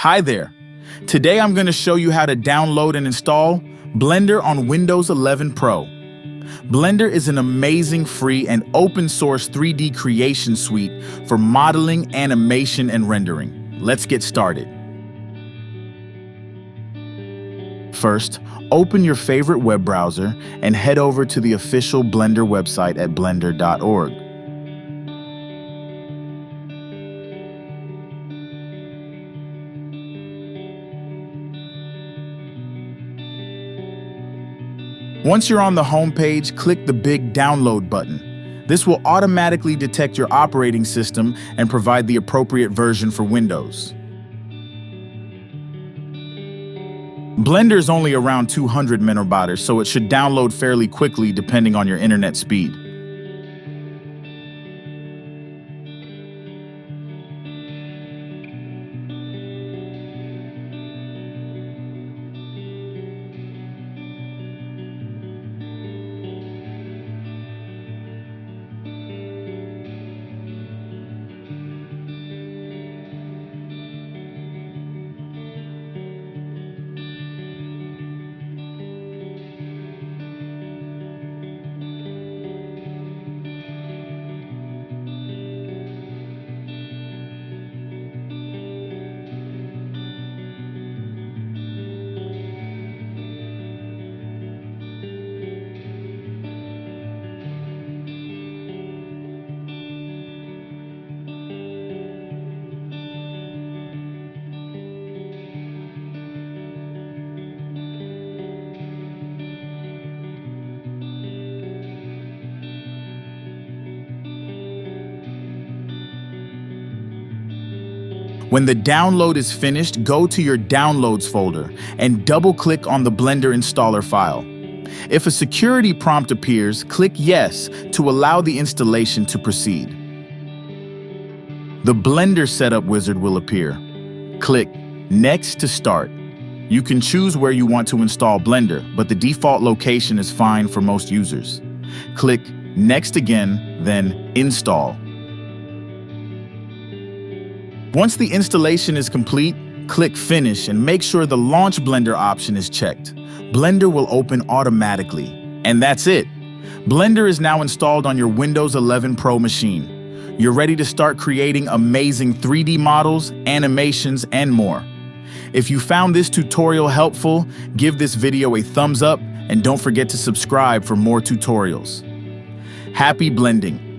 Hi there. Today I'm going to show you how to download and install Blender on Windows 11 Pro. Blender is an amazing free and open source 3D creation suite for modeling, animation, and rendering. Let's get started. First, open your favorite web browser and head over to the official Blender website at blender.org. Once you're on the home page, click the big download button. This will automatically detect your operating system and provide the appropriate version for Windows. Blender is only around 200 megabytes, so it should download fairly quickly depending on your internet speed. When the download is finished, go to your Downloads folder and double-click on the Blender installer file. If a security prompt appears, click Yes to allow the installation to proceed. The Blender Setup wizard will appear. Click Next to start. You can choose where you want to install Blender, but the default location is fine for most users. Click Next again, then Install. Once the installation is complete, click Finish and make sure the Launch Blender option is checked. Blender will open automatically. And that's it. Blender is now installed on your Windows 11 Pro machine. You're ready to start creating amazing 3D models, animations, and more. If you found this tutorial helpful, give this video a thumbs up and don't forget to subscribe for more tutorials. Happy blending!